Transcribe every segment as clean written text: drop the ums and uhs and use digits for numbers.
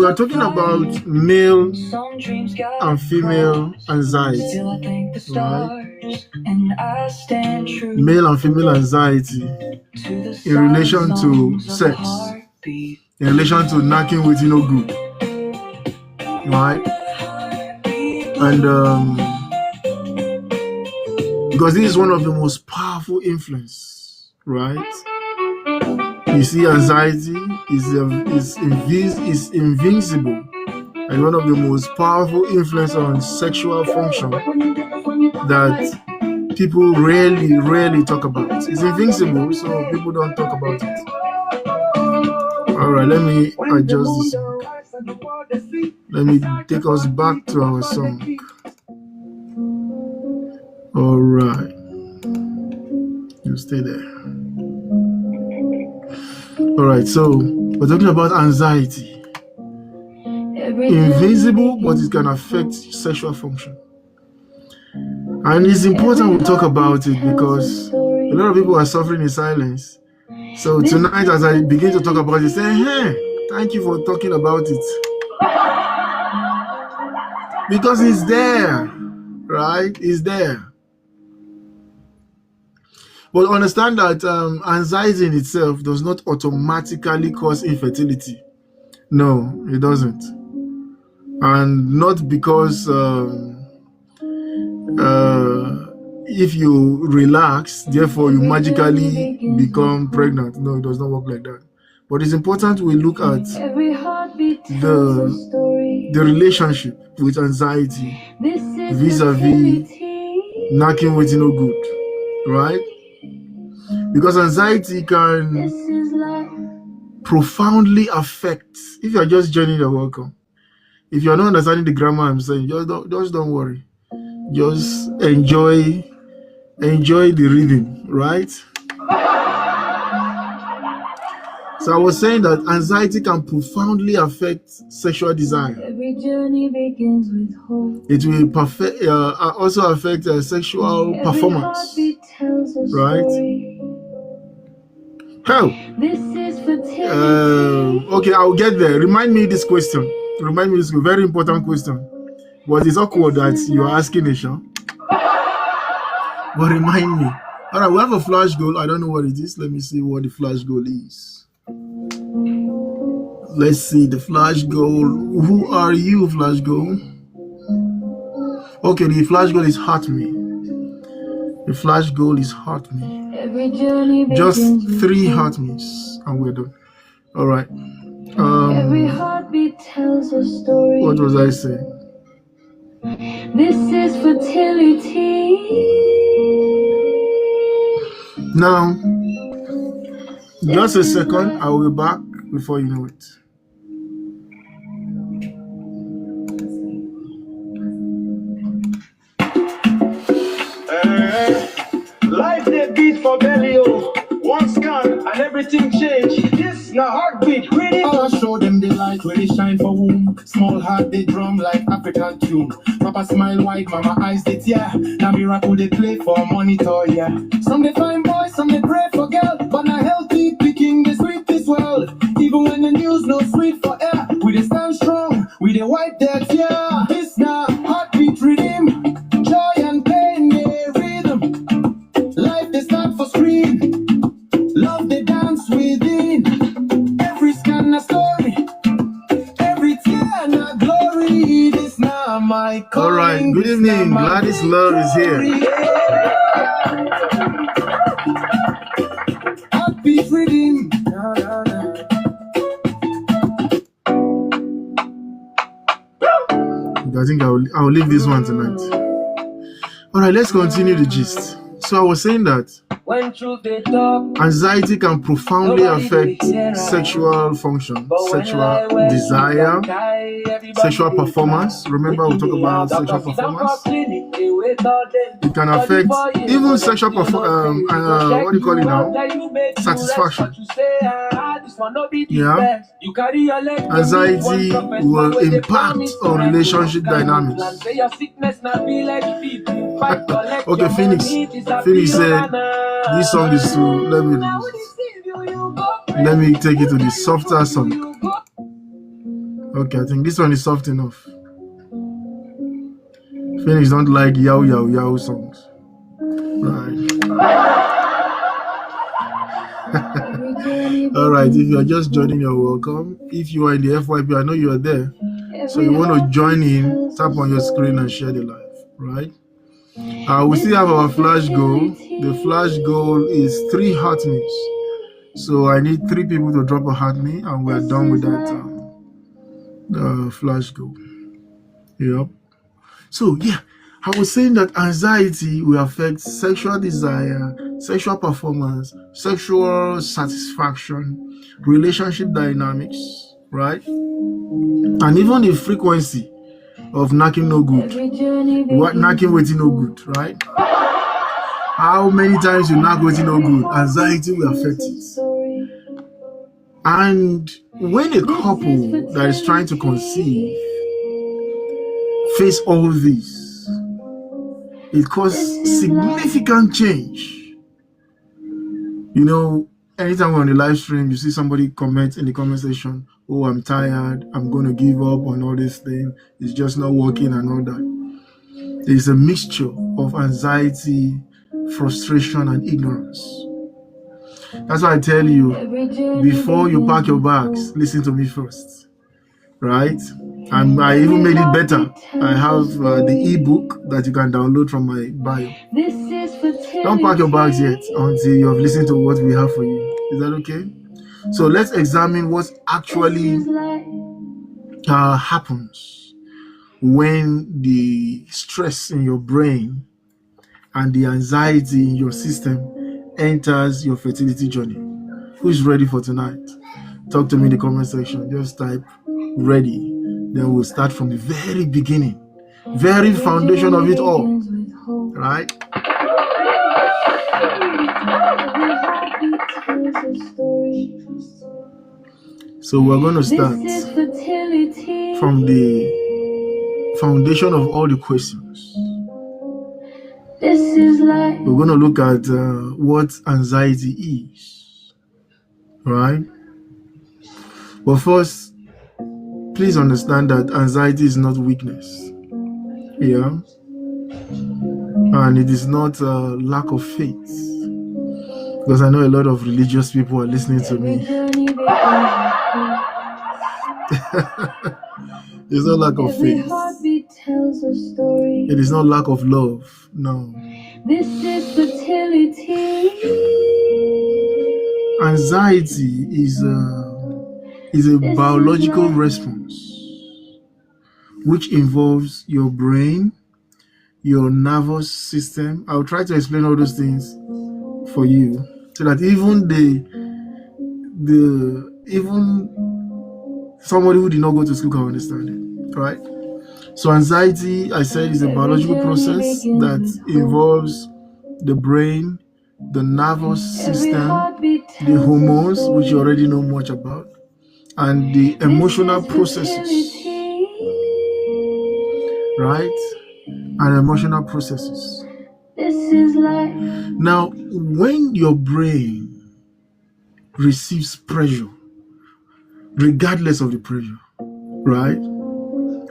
We are talking about male and female anxiety, right? Male and female anxiety in relation to sex, in relation to knocking with good, right? And because this is one of the most powerful influence, right? You see, anxiety is invincible and one of the most powerful influence on sexual function that people rarely talk about. It's invincible, so people don't talk about it. All right, let me adjust this. Let me take us back to our song. All right, you stay there. All right, so we're talking about anxiety. Invisible, but it can affect sexual function. And it's important we talk about it because a lot of people are suffering in silence. So tonight, as I begin to talk about it, say, hey, thank you for talking about it. Because it's there, right? It's there. But understand that anxiety in itself does not automatically cause infertility. No, it doesn't. And not because if you relax, therefore you magically become pregnant. No, it does not work like that. But it's important we look at the relationship with anxiety vis-a-vis knocking with good, right? Because anxiety can profoundly affect. If you are just joining, you're welcome. If you're not understanding the grammar I'm saying, just don't worry. Just enjoy the reading, right? So I was saying that anxiety can profoundly affect sexual desire. It will also affect sexual performance, right? How? Okay, I'll get there. Remind me this question. Remind me this very important question. But it's awkward that you're asking it, Sean. But remind me. All right, we have a flash goal. I don't know what it is. Let me see what the flash goal is. Let's see the flash goal. Who are you, flash goal? Okay, the flash goal is heart me. The flash goal is heart me. Just 3 heart me's and we're done. All right. Every heartbeat tells a story. What was I saying? This is fertility. Now, just a second, I will be back before you know it. Life they beat for belly, one scan and everything change. This na heartbeat, really. I'll show them the light where they shine for womb. Small heart they drum like African tune. Papa smile wide, mama eyes they tear. Now miracle they play for monitor, yeah. Some they find boys, some they pray for girl. But not healthy picking the sweet this world. Even when the news no sweet for air. We they stand strong, we they wipe their tear. This na heartbeat rhythm. Joy and pain they rhythm. Life they start for screen. Love they dance within. Every scan a story. Every tear a glory. This now my calling. All right, good evening. Gladys Love is here. Happy freedom. I think I'll leave this one tonight. All right, let's continue the gist. So I was saying that anxiety can profoundly affect sexual function, sexual desire, sexual performance. Remember, we talk about sexual performance. It can affect even sexual what do you call it now? Satisfaction. Yeah. Anxiety will impact on relationship dynamics. Okay, Phoenix said this song is too. Let me take it to the softer song. Okay, I think this one is soft enough. Phoenix don't like yow yow yow songs. Right. All right, if you are just joining, you're welcome. If you are in the FYP, I know you are there. So you want to join in, tap on your screen and share the live, right? We still have our flash goal. The flash goal is 3 heart me's. So I need 3 people to drop a heart me, and we're done with that flash goal. Yep. So yeah, I was saying that anxiety will affect sexual desire, sexual performance, sexual satisfaction, relationship dynamics, right? And even the frequency of knocking no good. What knocking waiting no good, right? How many times you knock waiting no good, anxiety will affect it. And when a couple that is trying to conceive face all this, it causes significant change. You know, anytime we're on the live stream, you see somebody comment in the comment section, "Oh, I'm tired, I'm going to give up on all this thing, it's just not working," and all that. There's a mixture of anxiety, frustration, and ignorance. That's why I tell you, before you pack your bags, listen to me first, right? And I even made it better. I have the ebook that you can download from my bio. Don't pack your bags yet until you have listened to what we have for you. Is that okay? So let's examine what actually happens when the stress in your brain and the anxiety in your system enters your fertility journey. Who's ready for tonight? Talk to me in the comment section. Just type ready. Then we'll start from the very beginning, very foundation of it all, right? So we're going to start from the foundation of all the questions. We're going to look at what anxiety is, right? But first, please understand that anxiety is not weakness, yeah, and it is not a lack of faith, because I know a lot of religious people are listening to me. It's not lack of faith. It is not lack of love. No. This is fertility. Anxiety is a biological response which involves your brain, your nervous system. I'll try to explain all those things for you so that even somebody who did not go to school can understand it, right? So anxiety, I said, is a biological process that involves the brain, the nervous system, the hormones, which you already know much about, and the emotional processes, right? And emotional processes. Now, when your brain receives pressure, regardless of the pressure, right?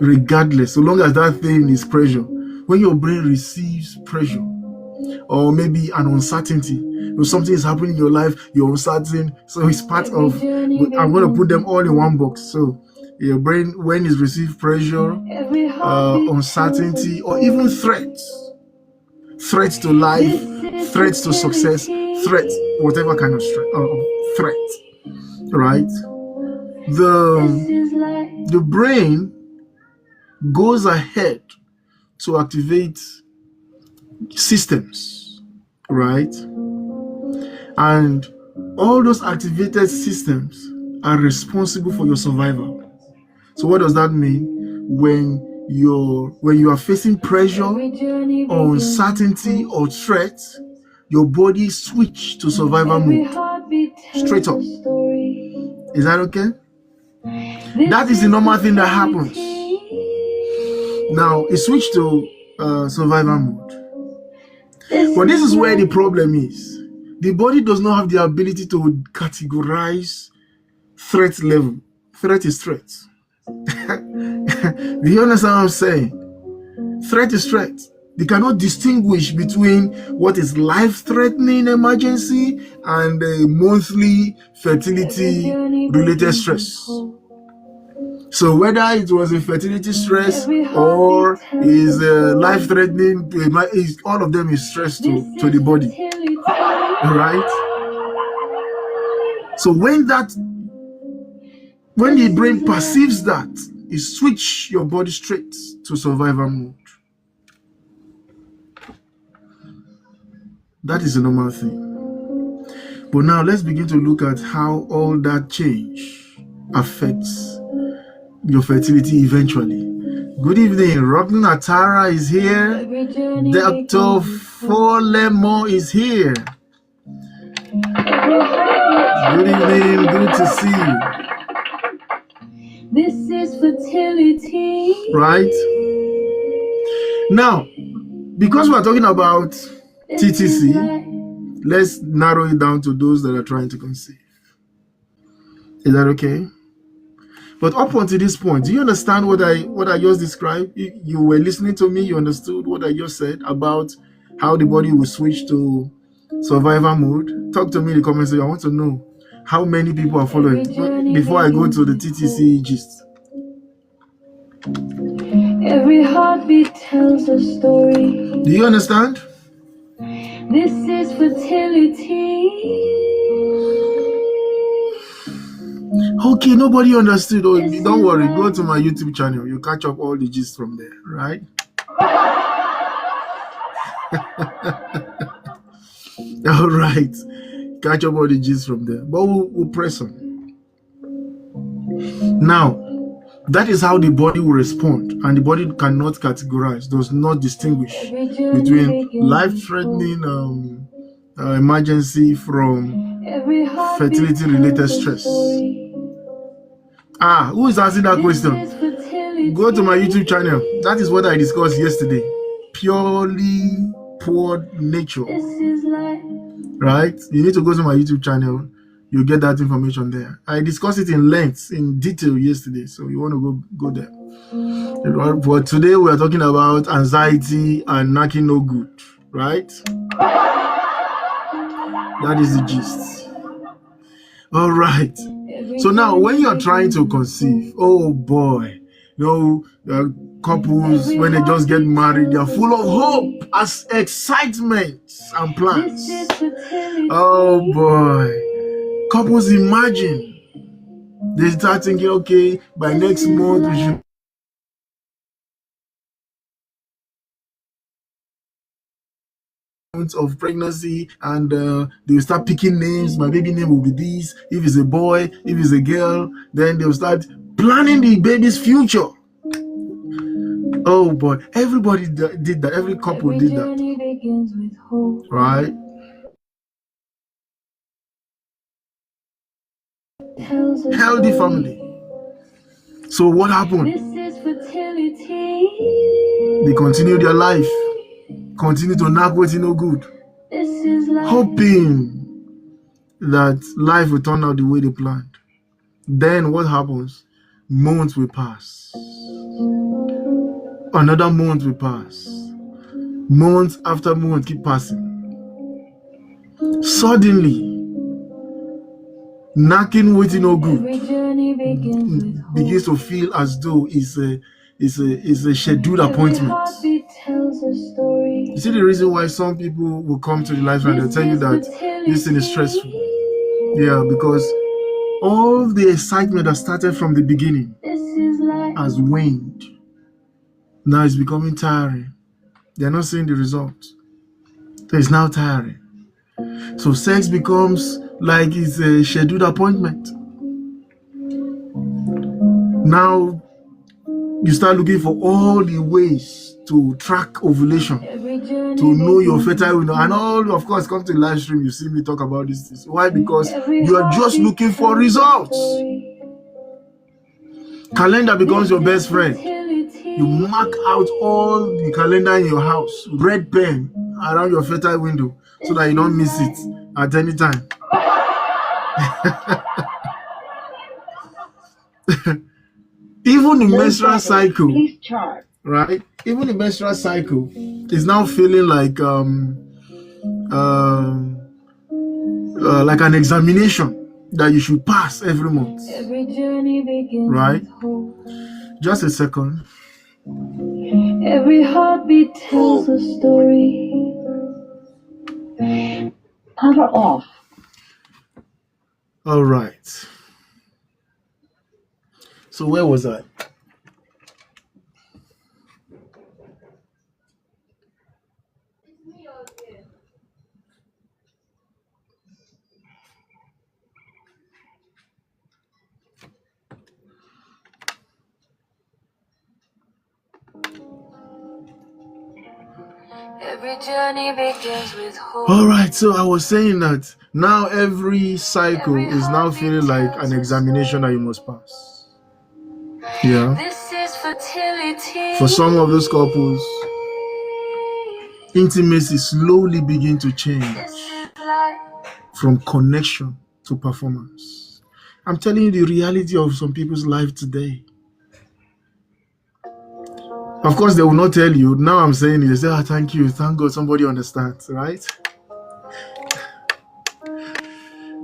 Regardless, so long as that thing is pressure, when your brain receives pressure, or maybe an uncertainty, if something is happening in your life, you're uncertain, so it's part of, I'm going to put them all in one box. So your brain, when it receives pressure, uncertainty, or even threats to life, threats to success, whatever kind of threat, right? The brain goes ahead to activate systems, right? And all those activated systems are responsible for your survival. So what does that mean? When you are facing pressure or uncertainty or threat, your body switch to survival mode straight up. Is that okay? That is the normal thing that happens. Now it switched to survival mode. But this is where the problem is. The body does not have the ability to categorize threat level. Threat is threat. Do you understand what I'm saying? Threat is threat. They cannot distinguish between what is life-threatening emergency and a monthly fertility-related stress. So whether it was a fertility stress or is life-threatening, all of them is stress to the body. Right? So when the brain perceives that, it switch your body straight to survival mode. That is a normal thing. But now let's begin to look at how all that change affects your fertility eventually. Good evening. Robin Atara is here. Dr. Folemo is here. Good evening. Good to see you. This is fertility. Right? Now, because we're talking about TTC, let's narrow it down to those that are trying to conceive. Is that okay? But up until this point, do you understand what I just described? You were listening to me, you understood what I just said about how the body will switch to survival mode? Talk to me in the comments section. I want to know how many people are following before I go to the TTC gist. Every heartbeat tells a story. Do you understand? This is fertility. Okay, nobody understood. Oh, don't worry. Go to my YouTube channel. You catch up all the gist from there, right? All right. Catch up all the gist from there. But we'll press on. Now, that is how the body will respond. And the body cannot categorize, does not distinguish between life-threatening emergency from fertility-related stress. Who is asking that question? Go to my YouTube channel. That is what I discussed yesterday. Purely poor nature. Right? You need to go to my YouTube channel. You'll get that information there. I discussed it in length, in detail yesterday. So you want to go there. But today we are talking about anxiety and knocking no good. Right? That is the gist. All right. So now when you're trying to conceive, oh boy, couples, when they just get married, they're full of hope, as excitement and plans. Oh boy. Couples imagine. They start thinking, okay, by next month we should of pregnancy, and they'll start picking names. My baby name will be this. If it's a boy, if it's a girl, then they'll start planning the baby's future. Oh boy, everybody did that. Every couple did that, right? Healthy family. So what happened? They continue their life, continue to knock waiting no good, hoping that life will turn out the way they planned. Then what happens? Months will pass. Another month will pass. Month after month keep passing. Suddenly, knocking waiting no good begins to feel as though it's a scheduled appointment. You see the reason why some people will come to the life and they'll tell you that this thing is stressful. Yeah, because all the excitement that started from the beginning has waned. Now it's becoming tiring. They're not seeing the result. So it's now tiring. So sex becomes like it's a scheduled appointment. Now you start looking for all the ways to track ovulation, to know your fertile window, and all, of course, come to the live stream. You see me talk about these things. Why? Because you are just looking for results. Calendar becomes your best friend. You mark out all the calendar in your house, red pen around your fertile window, so that you don't miss it at any time. Even the menstrual cycle, right? Even the menstrual cycle is now feeling like an examination that you should pass every month. Every journey begins Right? with hope. Just a second. Every heartbeat tells a story. Power off. All right. So where was I? Every journey begins with hope. All right. So I was saying that now every cycle is now feeling like an examination that you must pass. Yeah. This is fertility. For some of those couples, intimacy slowly begin to change This is life. from connection to performance. I'm telling you the reality of some people's life today. Of course, they will not tell you. Now I'm saying it. They say, thank you. Thank God somebody understands, right?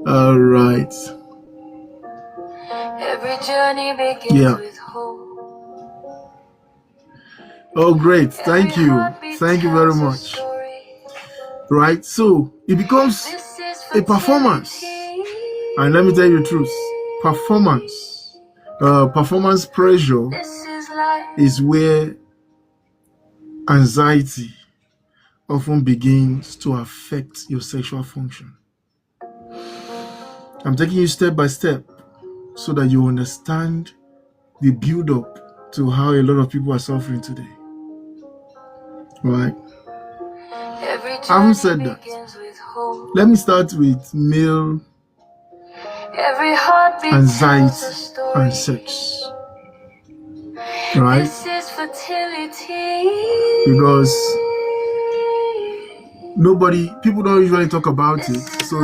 All right. Every journey begins Yeah. with hope. Oh, great. Thank Every you. heartbeat Thank you very tells a much. story. Right? So it becomes This is a performance. fertility. And let me tell you the truth. Performance pressure This is life. is where anxiety often begins to affect your sexual function. I'm taking you step by step so that you understand the build up to how a lot of people are suffering today. Right? Every Having said journey that, begins with hope. let me start with male Every heartbeat tells a anxiety story. and sex. Right? This is fertility. Because people don't usually talk about it, so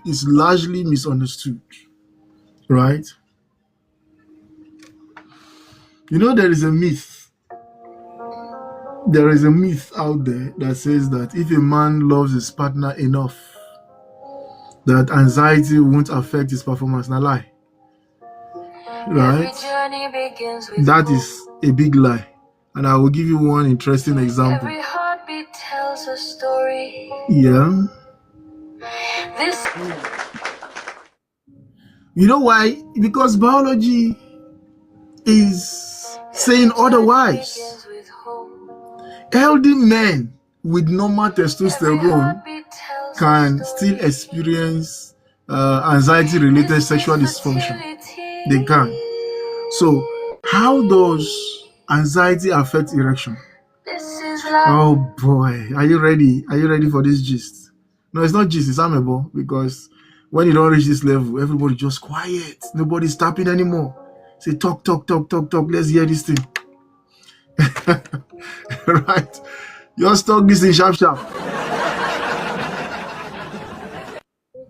it's largely misunderstood. Right? You know, there is a myth out there that says that if a man loves his partner enough, that anxiety won't affect his performance. Now lie. Right? Every journey begins with That hope. is a big lie. And I will give you one interesting example. Every heartbeat tells a story. Yeah. This You know why? Because biology is saying otherwise. begins with hope. Healthy men with normal Every testosterone heartbeat tells can a still story. experience anxiety-related This sexual is dysfunction. fertility. They can. So, how does anxiety affect erection? This is life. Oh boy, are you ready? Are you ready for this gist? No, it's not gist, it's amable, because when you don't reach this level, everybody just quiet. Nobody's tapping anymore. Say talk, let's hear this thing. Right? Just talk this in sharp. The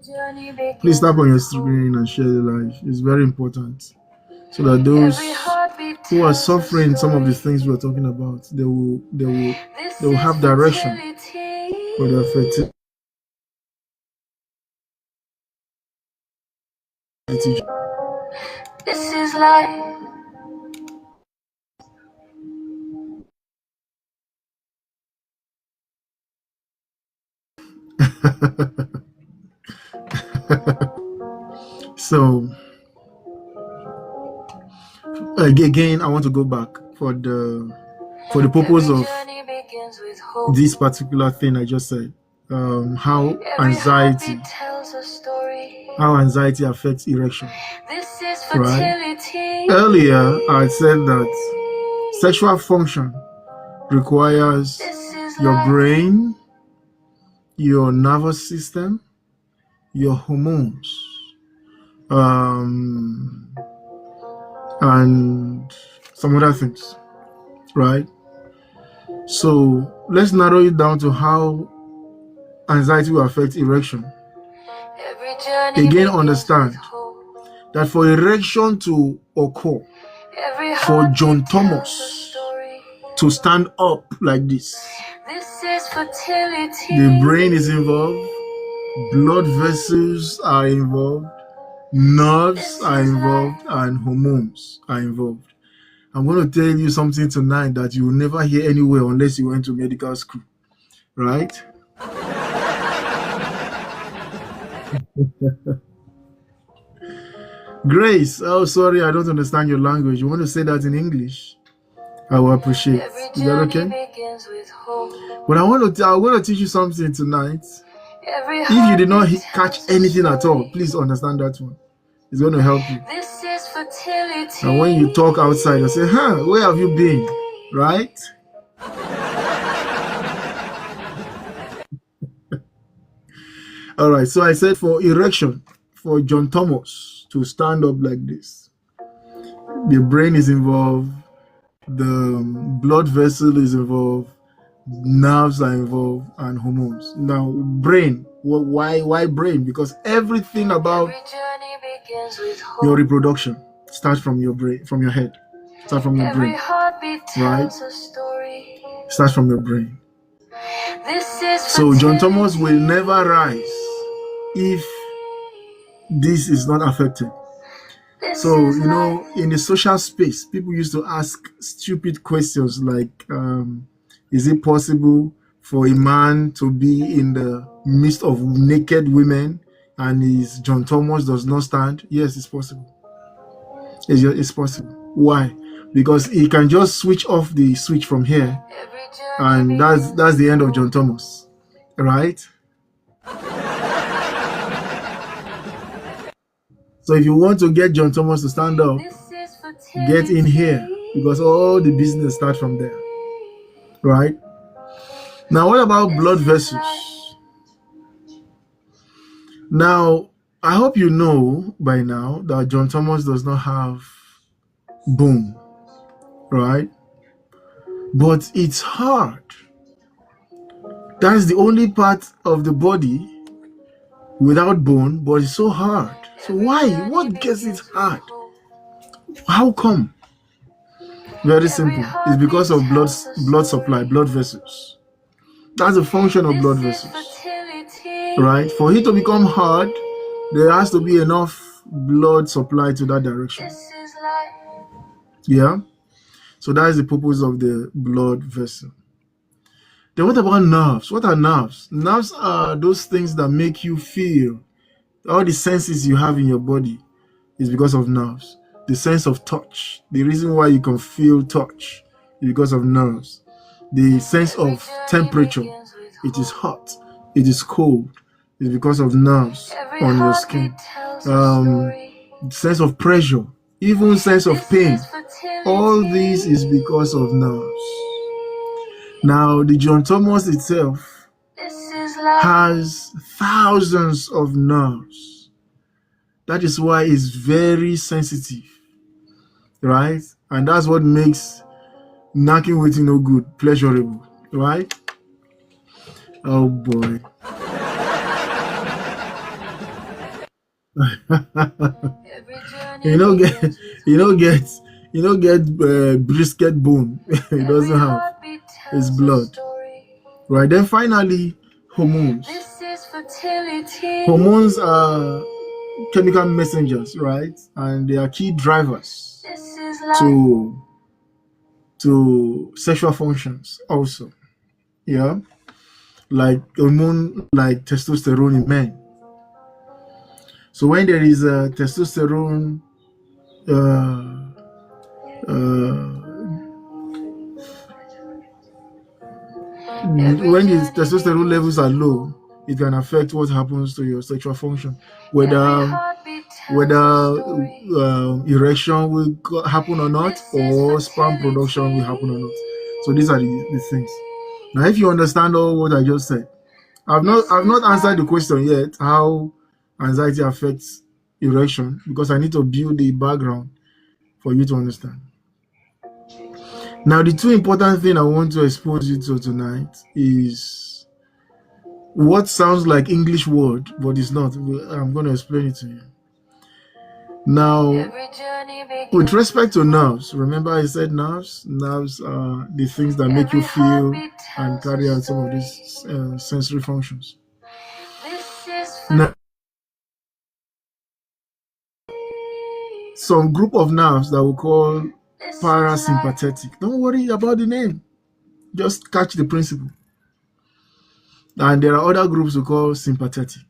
journey begins Please tap on your with hope. screen and share the live. It's very important, so that those Every heartbeat who are tells a suffering some of the story. things we're talking about, they will This they will is have direction fertility. for their fertility. This is life. So again, I want to go back for the purpose Every of journey begins with hope. this particular thing I just said. How Every anxiety heartbeat tells a story. affects erection. This is Right? fertility. Earlier, I said that sexual function requires This is your life. brain, your nervous system, your hormones, and some other things, right? So let's narrow it down to how anxiety will affect erection. Every journey Again, begins understand with hope. that for erection to occur, Every For John heartbeat tells a Thomas story. to stand up like this. This is fertility. The brain is involved, blood vessels are involved, nerves are involved, and hormones are involved. I'm going to tell you something tonight that you will never hear anywhere unless you went to medical school, right? Grace, oh sorry, I don't understand your language. You want to say that in English? I will appreciate. Every Is that journey okay? begins with hope. But I want to teach you something tonight. Every If you did not heartbeat catch tells a anything at all, story. please understand that one. It's going to help you. This is fertility. And when you talk outside, you say, where have you been? Right? All right, so I said for erection, for John Thomas to stand up like this, the brain is involved, the blood vessel is involved, nerves are involved, and hormones. Now, brain, why brain? Because everything about Every journey begins with hope. your reproduction starts from your brain, from your head, starts from your Every brain, heartbeat right? tells a story. Starts from your brain. This is So John fertility. Thomas will never rise if this is not affected. This So, is you know, life. in the social space, people used to ask stupid questions like, is it possible for a man to be in the midst of naked women and his John Thomas does not stand? Yes, it's possible. It's possible. Why? Because he can just switch off the switch from here, Every journey and that's the end of John Thomas, right? So if you want to get John Thomas to stand up, This is fertility. get in here, because all the business starts from there, right? Now, what about blood vessels? Now, I hope you know by now that John Thomas does not have bone, right? But it's hard. That's the only part of the body without bone, but it's so hard. So why? What gets it hard? How come? Very simple. It's because of blood supply, blood vessels. That's the function of blood This is vessels, fertility. right? For it to become hard, there has to be enough blood supply to that direction. This is life. Yeah? So that is the purpose of the blood vessel. Then what about nerves? What are nerves? Nerves are those things that make you feel. All the senses you have in your body is because of nerves. The sense of touch. The reason why you can feel touch is because of nerves. The sense Every of journey temperature. begins with It is hope. hot. It is cold. It's because of nerves Every on your heartbeat skin. tells a story. Sense of pressure. Even sense of This pain. is fertility. All this is because of nerves. Now, the John Thomas itself This is life. has thousands of nerves. That is why it's very sensitive, right? And that's what makes knocking with no good pleasurable, right? Oh boy. Every journey you know get begins with you know get brisket bone. It every doesn't have. heartbeat It's tells a blood. story. Right. Then finally, hormones. This is fertility. Hormones are chemical messengers, right? And they are key drivers This is life. to sexual functions also. Yeah. Like hormone like testosterone in men. So when there is a testosterone when the testosterone levels are low, it can affect what happens to your sexual function, Every whether heartbeat tells whether a story. erection will happen or not, or sperm production will happen or not. So these are the things. Now, if you understand all what I just said, I've not answered the question yet how anxiety affects erection, because I need to build the background for you to understand. Now, the two important things I want to expose you to tonight is what sounds like English word, but it's not. I'm going to explain it to you. Now, Every journey with begins respect to nerves, remember I said nerves? Nerves are the things that make you every feel heartbeat and tells a carry out some of story. these sensory functions. This is for Now, some group of nerves that we call this is life. parasympathetic. Don't worry about the name. Just catch the principle. And there are other groups we call sympathetic.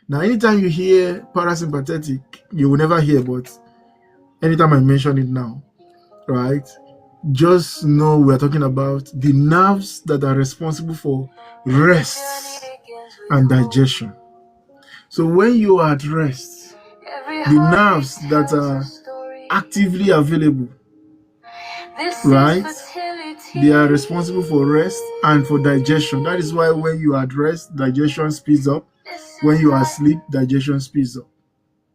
Now, anytime you hear parasympathetic, you will never hear, but anytime I mention it now, right, just know we're talking about the nerves that are responsible for rest Journey begins with and hope. digestion. So when you are at rest, Every the heartbeat nerves that tells a are story. actively available, This right, is fertility. they are responsible for rest and for digestion. That is why when you are at rest, digestion speeds up. This When is you are life. asleep, digestion speeds up.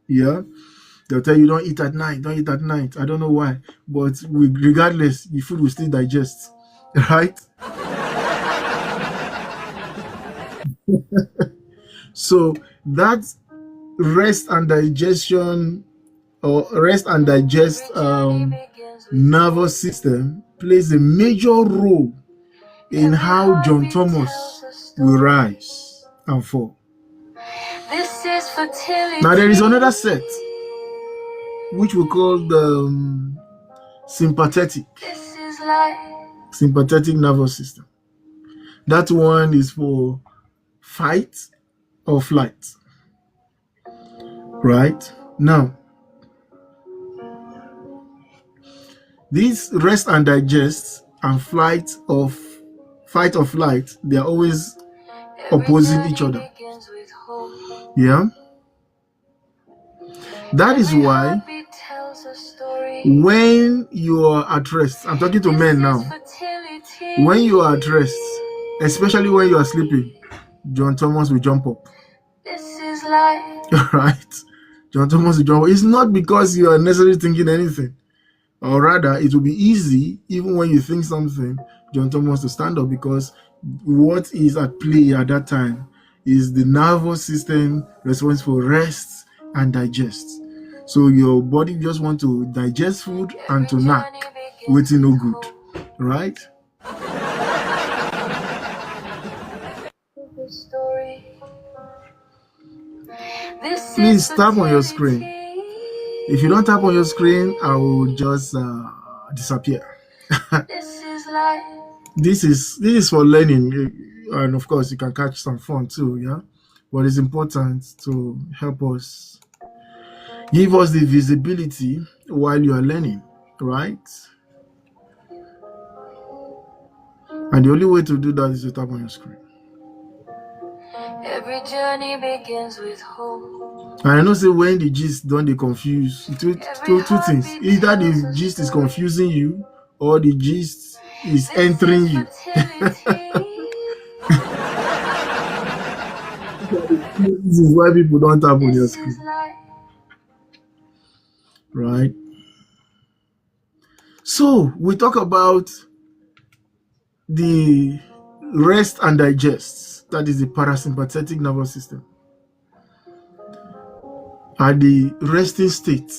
Yeah, they'll tell you don't eat at night, don't eat at night. I don't know why, but regardless, the food will still digest, right? So that rest and digestion or rest and digest Every journey begins with nervous system plays a major role in every how John heartbeat Thomas tells a will story. rise and fall. This is fertility. Now there is another set which we call the sympathetic This is life. nervous system. That one is for fight or flight, right? Now, these rest and digest and fight or flight, they are always Every opposing each journey other. begins with hope. Yeah, that is Every why heartbeat tells a story. when you are at rest, I'm talking to This men is now. fertility. When you are at rest, especially when you are sleeping, John Thomas will jump up. This is life. Right? John Thomas will jump up. It's not because you are necessarily thinking anything, or rather, it will be easy, even when you think something, John Thomas to stand up, because what is at play at that time is the nervous system responsible for rest and digest. So your body just want to digest food and to Every nap, journey begins waiting no with good, hope. right? The story. This Please is tap on your screen. fertility. If you don't tap on your screen, I will just disappear. This is life. This is for learning, and of course you can catch some fun too, yeah, but it's important to help us, give us the visibility while you are learning, right? And the only way to do that is to tap on your screen. Every journey begins with hope. And I know, say, when the gist don't they confuse two things: either the gist is confusing you or the gist is This entering is you. fertility. This is why people don't tap on your This screen, is life. right? So we talk about the rest and digest, that is the parasympathetic nervous system. At the resting state,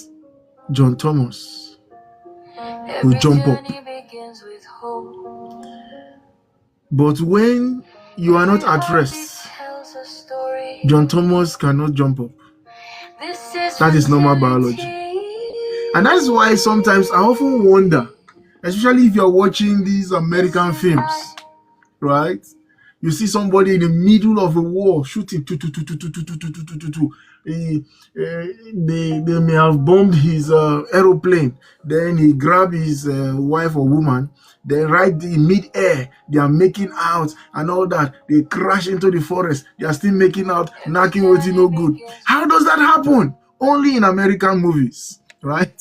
John Thomas will Every jump up. journey begins with hope. But when you are not at Every rest, heartbeat tells a story. John Thomas cannot jump up. This is That is normal biology. fertility. And that's why sometimes I often wonder, especially if you're watching these American films, right? You see somebody in the middle of a war shooting. They may have bombed his aeroplane. Then he grabbed his wife or woman. Then right in mid-air, they are making out and all that. They crash into the forest. They are still making out, knocking with no good. How does that happen? Only in American movies, right?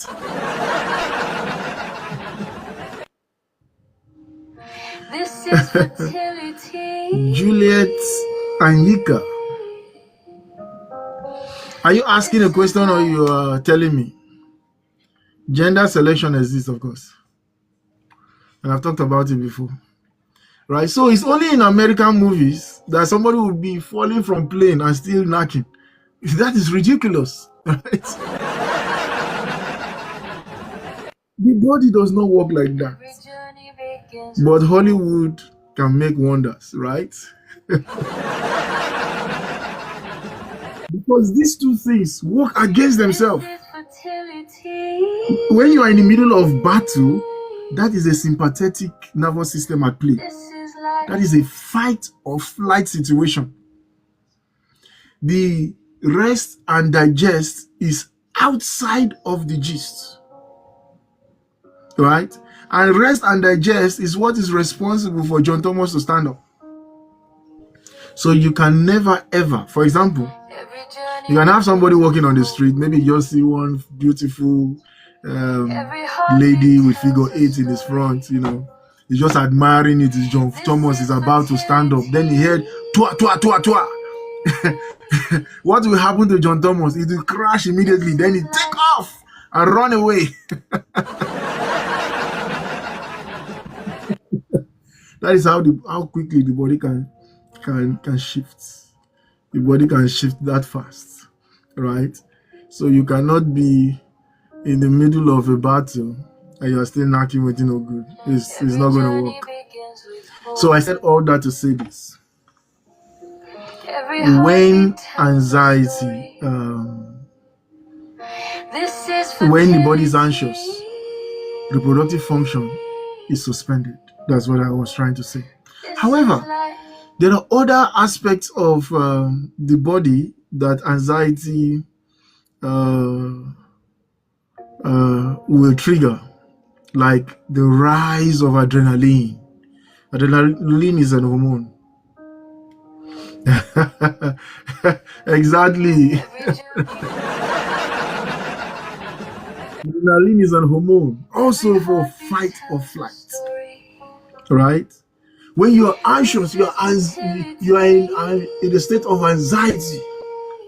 This is fertility. Juliet and Yika. Are you asking a question or you are telling me? Gender selection exists, of course. And I've talked about it before. Right? So it's only in American movies that somebody will be falling from plane and still knocking. That is ridiculous. Right? The body does not work like that. Every journey begins But with Hollywood can make wonders, right? Because these two things work against themselves. this is fertility. When you are in the middle of battle, that is a sympathetic nervous system at play. This is life. That is a fight or flight situation. The rest and digest is outside of the gist, right? And rest and digest is what is responsible for John Thomas to stand up. So you can never ever, for example, Every journey. you can have somebody walking on the street, maybe you just see one beautiful Every heart lady with tells figure a 8 in his story. front, he's just admiring it. It's John Thomas is about to stand up. Then he heard twa twa twa twa. What will happen to John Thomas? It will crash immediately. Then he take off and run away. That is how quickly the body can shift. The body can shift that fast, right? So you cannot be in the middle of a battle and you are still knocking with no good. It's not going to work. Begins with hope. So I said all that to say this. Every When heartbeat tells a anxiety, story. This is when the body is fertility. anxious, reproductive function is suspended. That's what I was trying to say. This However, is life. there are other aspects of the body that anxiety will trigger, like the rise of adrenaline. Adrenaline is an hormone. Exactly. Every journey. Adrenaline is an hormone, also for fight or flight, Story. right? When you are anxious, you are in a state of anxiety.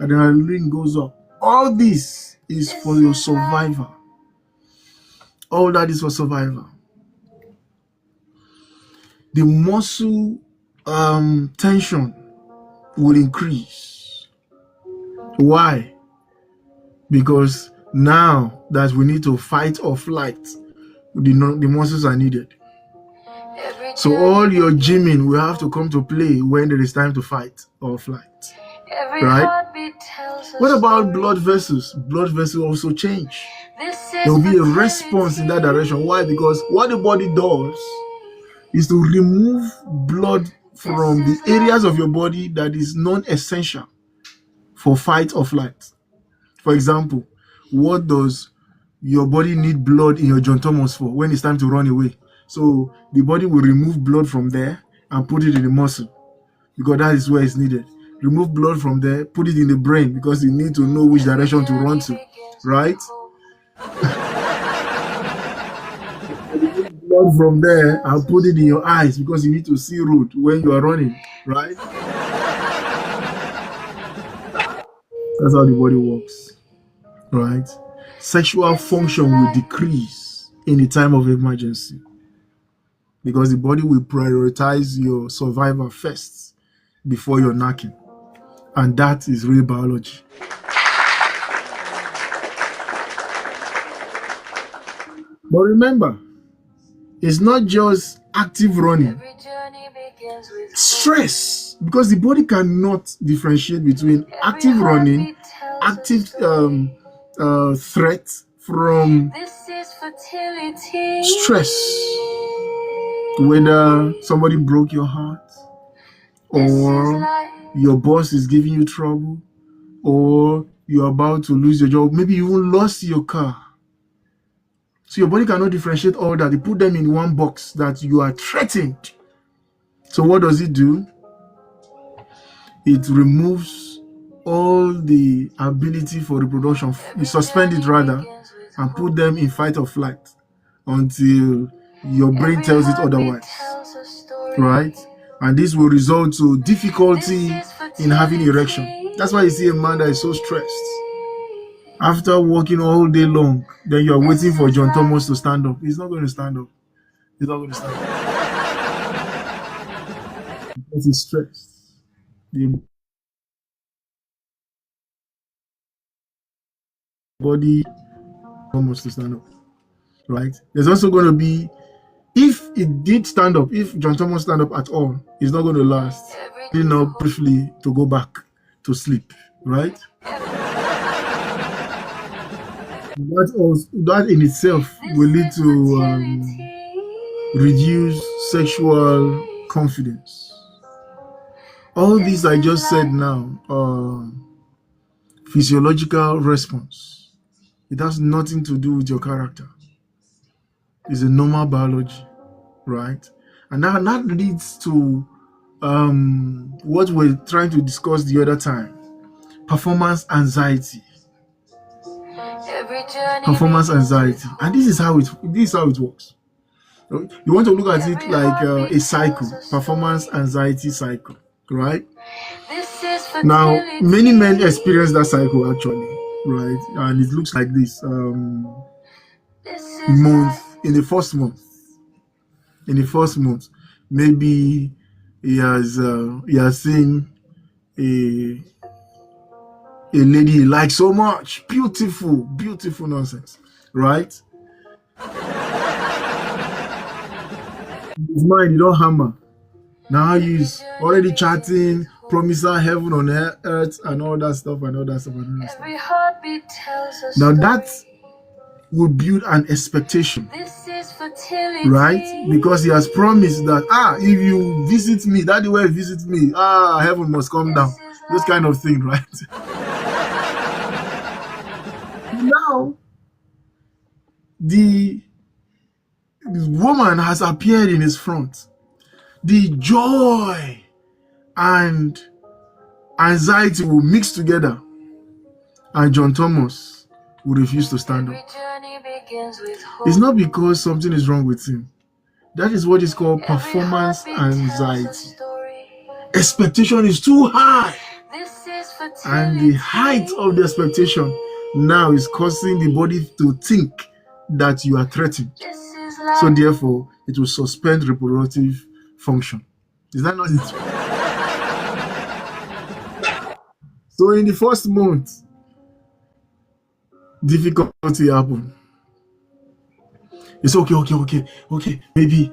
Adrenaline goes up. All this is for your survival. All that is for survival. The muscle tension will increase. Why? Because now that we need to fight or flight, the muscles are needed. Every So journey. all your gymming will have to come to play when there is time to fight or flight. Every right? heartbeat tells a What about story. blood vessels? Blood vessels also change. This is There will be a fertility. response in that direction. Why? Because what the body does is to remove blood from the areas of your body that is non-essential for fight or flight. For example, what does your body need blood in your John Thomas for when it's time to run away? So the body will remove blood from there and put it in the muscle because that is where it's needed. Remove blood from there, put it in the brain because you need to know which direction to run to, right? Blood from there and put it in your eyes because you need to see road when you are running, right? That's how the body works, right? Sexual function will decrease in the time of emergency because the body will prioritize your survival first before your knocking. And that is real biology. But remember, it's not just active running. Every journey begins with Stress, because the body cannot differentiate between active running, active threat from This is fertility. stress. Whether somebody broke your heart, This is or life. your boss is giving you trouble, or you're about to lose your job, maybe you even lost your car. So your body cannot differentiate all that. They put them in one box that you are threatened. So what does it do? It removes all the ability for reproduction. You suspend it rather and put them in fight or flight until your brain tells it otherwise, right? And this will result to difficulty in having erection. That's why you see a man that is so stressed. After working all day long, then you're waiting for John Thomas to stand up. He's not going to stand up. He's not going to stand up. Because he's stressed. The body almost to stand up. right? There's also going to be, if it did stand up, if John Thomas stand up at all, it's not going to last. You know, briefly to go back to sleep, right? That in itself will lead to reduce sexual confidence. All these I just said now are physiological response. It has nothing to do with your character. It's a normal biology, right? And that leads to what we're trying to discuss the other time: performance anxiety. Performance anxiety, and this is how it works. You want to look at it like a cycle, performance anxiety cycle, right? Now, many men experience that cycle actually, right? And it looks like this: in the first month, maybe he has seen a lady he likes so much, beautiful nonsense, right? His mind, you don't hammer. Now he's already chatting, promise her heaven on earth and all that stuff. Now that would build an expectation, right? Because he has promised that if you visit me, that the way you visit me, heaven must come down. This kind of thing, right? Now the woman has appeared in his front. The joy and anxiety will mix together, and John Thomas will refuse to stand up. It's not because something is wrong with him. That is what is called performance anxiety. Expectation is too high, and the height of the expectation now is causing the body to think that you are threatened. So therefore, it will suspend reproductive function. Is that not it? So in the first month, difficulty happen. It's okay. Maybe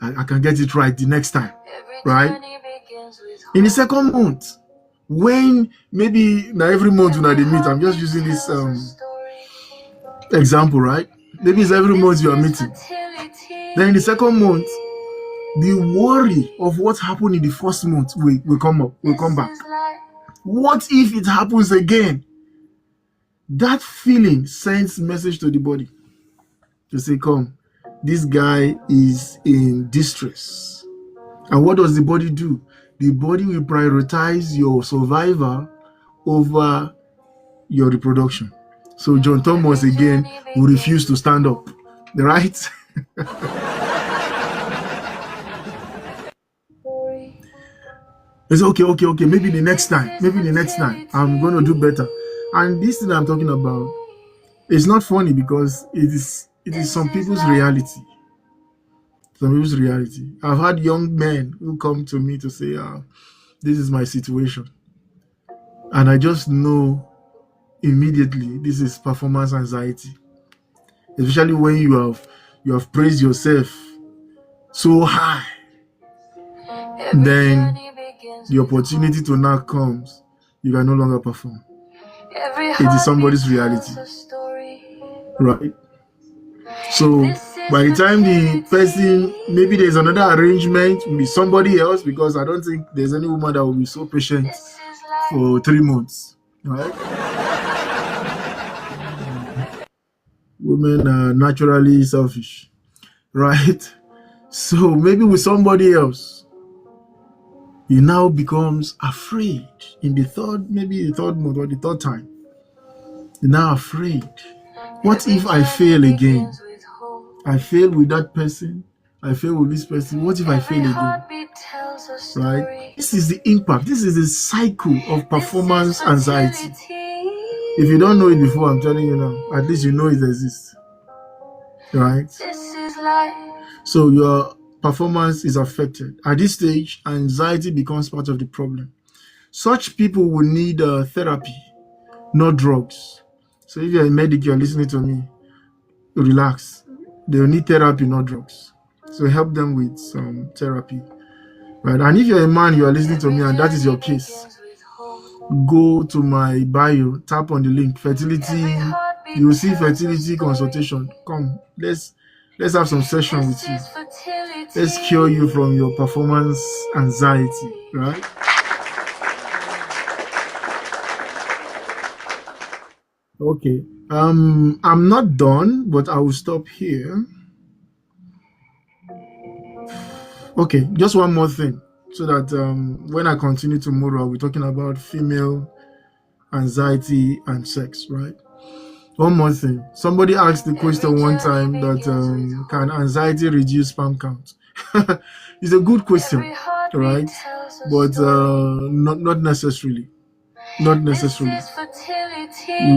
I can get it right the next time, right? In the second month, when maybe now every month when they meet, I'm just using this example, right? Maybe it's every month you are meeting. Then in the second month, the worry of what happened in the first month will come back. What if it happens again? That feeling sends message to the body to say, come, this guy is in distress. And what does the body do? The body will prioritize your survival over your reproduction. So John Thomas again will refuse to stand up, right? It's okay. Maybe the next time, I'm going to do better. And this thing I'm talking about is not funny because it is some people's reality. I've had young men who come to me to say, this is my situation. And I just know immediately this is performance anxiety. Especially when you have praised yourself so high. Then the opportunity to now comes, you can no longer perform. It is somebody's reality, right? So by the time the person, maybe there's another arrangement with somebody else, because I don't think there's any woman that will be so patient for 3 months, right? Women are naturally selfish, right? So maybe with somebody else, he now becomes afraid in the third month or the third time. You're now afraid. What if I fail again? I fail with that person. I fail with this person. What if I fail again? Right? This is the impact. This is the cycle of performance anxiety. If you don't know it before, I'm telling you now, at least you know it exists. Right? So your performance is affected. At this stage, anxiety becomes part of the problem. Such people will need therapy, not drugs. So if you're a medic, you're listening to me, relax. They'll need therapy, not drugs. So help them with some therapy. Right? And if you're a man, you are listening to me, and that is your case, go to my bio, tap on the link, fertility. You will see fertility consultation. Come, let's have some session with you. Let's cure you from your performance anxiety, right? Okay. I'm not done, but I will stop here. Okay, just one more thing, so that when I continue tomorrow, I'll be talking about female anxiety and sex, right? One more thing. Somebody asked the question one time that can anxiety reduce sperm count? It's a good question, right? But not necessarily. Not necessarily.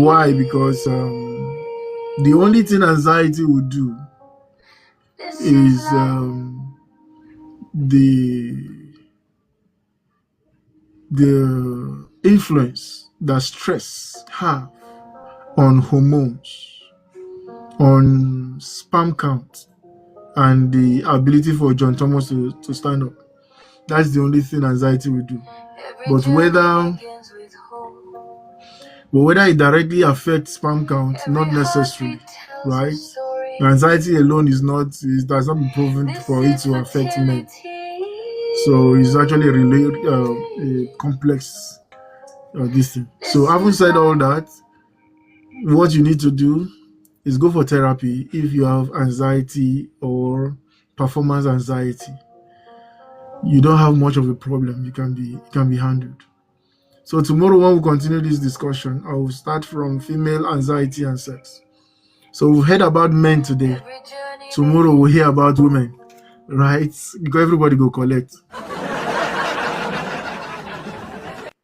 Why? Because the only thing anxiety would do is the influence that stress have on hormones, on sperm count, and the ability for John Thomas to stand up. That's the only thing anxiety will do. But whether it directly affects sperm count, not necessarily, right? Anxiety alone does not be proven for it to affect men. So it's actually a complex this thing. So having said all that, what you need to do is go for therapy if you have anxiety or performance anxiety. You don't have much of a problem. It can be handled. So tomorrow, when we continue this discussion, I will start from female anxiety and sex. So we've heard about men today. Tomorrow we'll hear about women, right? Because everybody go collect.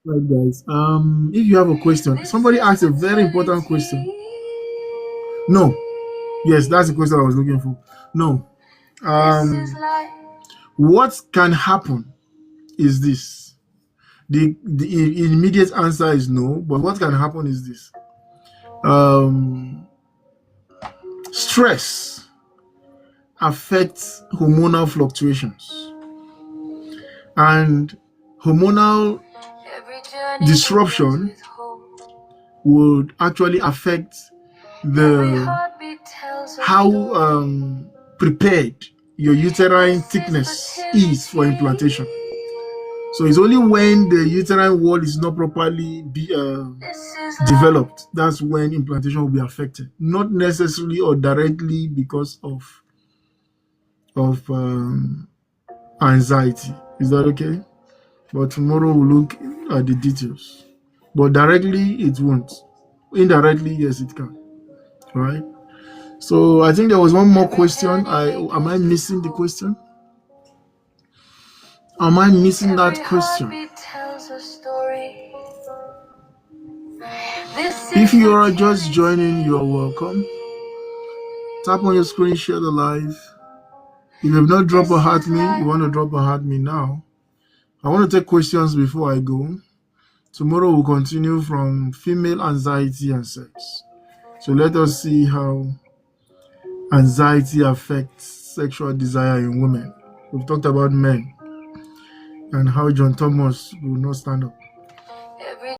Right, guys. If you have a question, somebody asked a very important question. No. Yes, that's the question I was looking for. No. What can happen is this. The immediate answer is no, but what can happen is this. Stress affects hormonal fluctuations, and hormonal disruption would actually affect how prepared your uterine thickness is for implantation. So it's only when the uterine wall is not properly developed, that's when implantation will be affected. Not necessarily or directly because of anxiety. Is that okay? But tomorrow we'll look at the details. But directly it won't. Indirectly, yes, it can. Right? So I think there was one more question. Am I missing the question? Am I missing that question? If you are just joining, you're welcome. Tap on your screen, share the live. If you have not dropped a heart me, you want to drop a heart me now. I want to take questions before I go. Tomorrow we'll continue from female anxiety and sex. So let us see how anxiety affects sexual desire in women. We've talked about men and how John Thomas will not stand up.